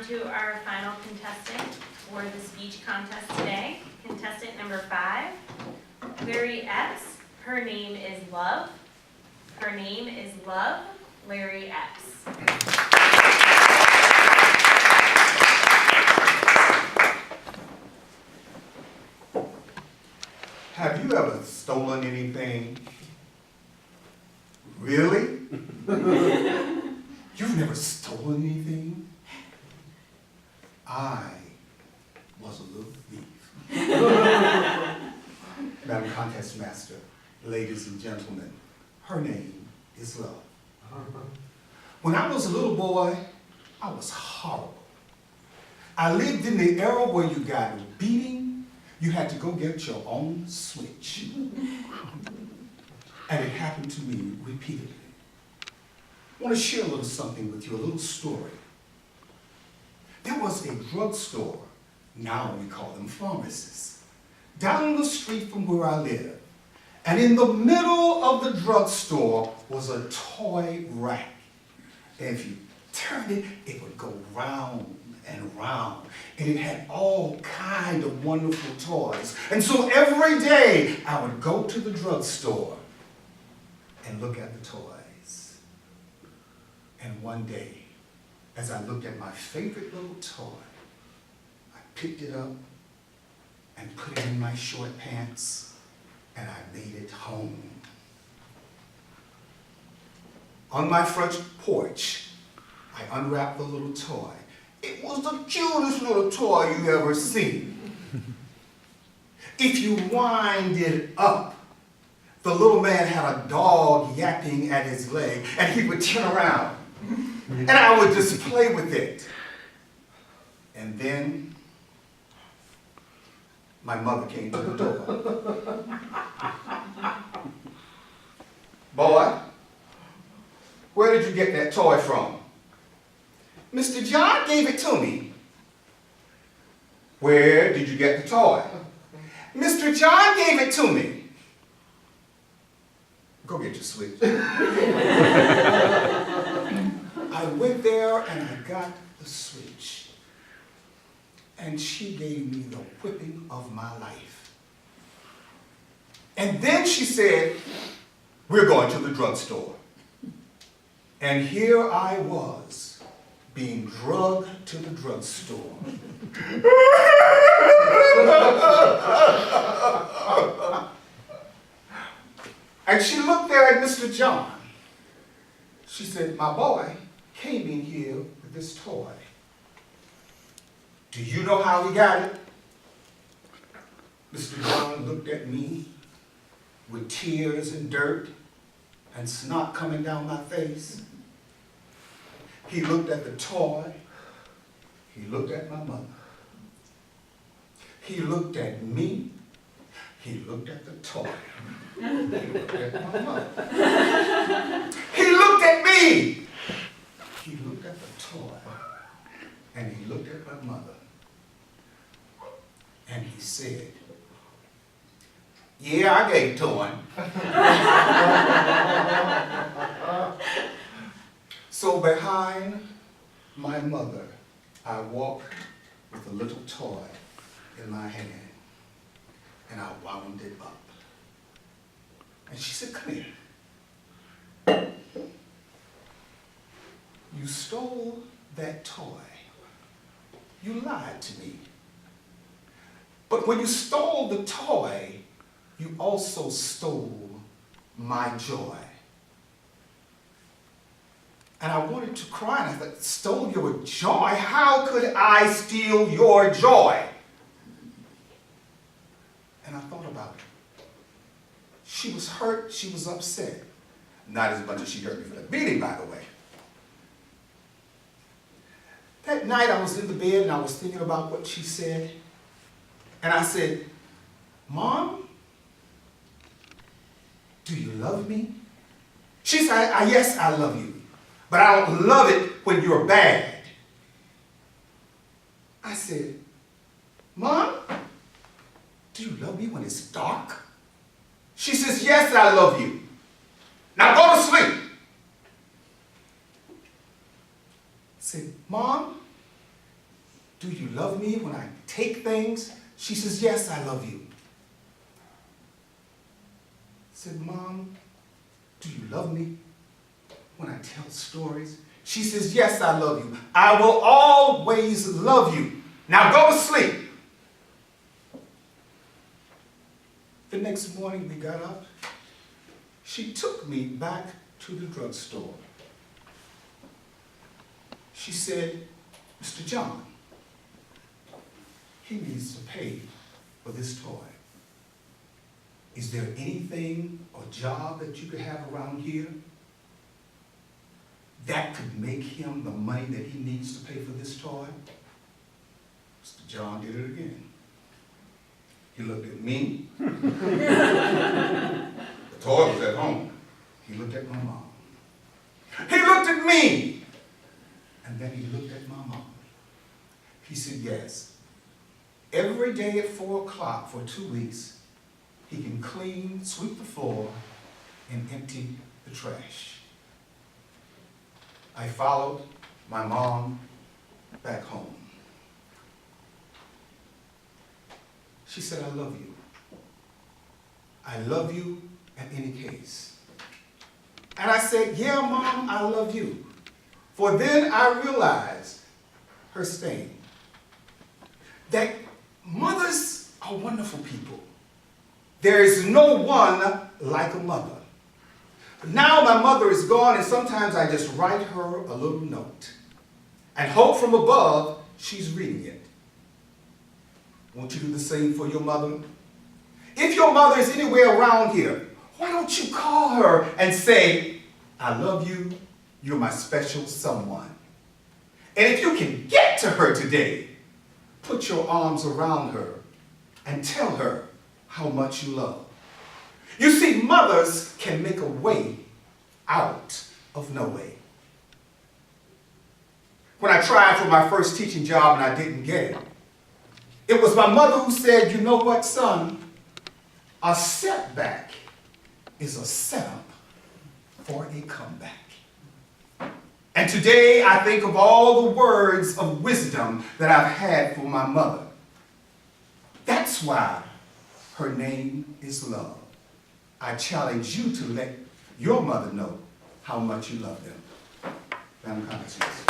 on to our final contestant for the speech contest today. Contestant number 5, Larry Epps. Her name is Love. Her name is Love, Larry Epps. Have you ever stolen anything? Really? You've never stolen anything? I was a little thief. Madam Contest Master, ladies and gentlemen, her name is Love. When I was a little boy, I was horrible. I lived in the era where you got a beating, you had to go get your own switch. And it happened to me repeatedly. I want to share a little something with you, a little story. There was a drugstore, now we call them pharmacists, down the street from where I live. And in the middle of the drugstore was a toy rack. And if you turned it, it would go round and round. And it had all kinds of wonderful toys. And so every day I would go to the drugstore and look at the toys. And one day, as I looked at my favorite little toy, I picked it up and put it in my short pants, and I made it home. On my front porch, I unwrapped the little toy. It was the cutest little toy you ever seen. If you wind it up, the little man had a dog yapping at his leg, and he would turn around, and I would just play with it. And then my mother came to the door. Boy, where did you get that toy from? Mr. John gave it to me. Where did you get the toy? Mr. John gave it to me. Go get your switch. I went there and I got the switch. And she gave me the whipping of my life. And then she said, we're going to the drugstore. And here I was, being drugged to the drugstore. And she looked there at Mr. John. She said, my boy came in here with this toy. Do you know how he got it? Mr. John looked at me with tears and dirt and snot coming down my face. He looked at the toy. He looked at my mother. He looked at me. He looked at the toy. He looked at my mother. He looked at me. He looked at the toy. And he looked at my mother. And he said, yeah, I gave it to him. So behind my mother, I walked with a little toy in my hand, and I wound it up. And she said, come here. You stole that toy. You lied to me. But when you stole the toy, you also stole my joy. And I wanted to cry, and I thought, stole your joy? How could I steal your joy? And I thought about it. She was hurt, she was upset. Not as much as she hurt me for the beating, by the way. That night I was in the bed and I was thinking about what she said. And I said, Mom, do you love me? She said, yes, I love you. But I don't love it when you're bad. I said, Mom, do you love me when it's dark? She says, yes, I love you. Now go to sleep. I said, Mom, do you love me when I take things? She says, yes, I love you. I said, Mom, do you love me when I tell stories? She says, yes, I love you. I will always love you. Now go to sleep. The next morning we got up. She took me back to the drugstore. She said, Mr. John, he needs to pay for this toy. Is there anything or job that you could have around here that could make him the money that he needs to pay for this toy? Mr. John did it again. He looked at me. The toy was at home. He looked at my mom. He looked at me. And then he looked at my mom. He said, yes, every day at 4 o'clock for 2 weeks, he can clean, sweep the floor, and empty the trash. I followed my mom back home. She said, I love you. I love you at any case. And I said, yeah, Mom, I love you. For then I realized her saying that mothers are wonderful people. There is no one like a mother. Now my mother is gone, and sometimes I just write her a little note and hope from above she's reading it. Won't you do the same for your mother? If your mother is anywhere around here, why don't you call her and say, I love you, you're my special someone. And if you can get to her today, put your arms around her and tell her how much you love. You see, mothers can make a way out of no way. When I tried for my first teaching job and I didn't get it, it was my mother who said, you know what, son? A setback is a setup for a comeback. And today I think of all the words of wisdom that I've had for my mother. That's why her name is love. I challenge you to let your mother know how much you love them. Madam Congressman.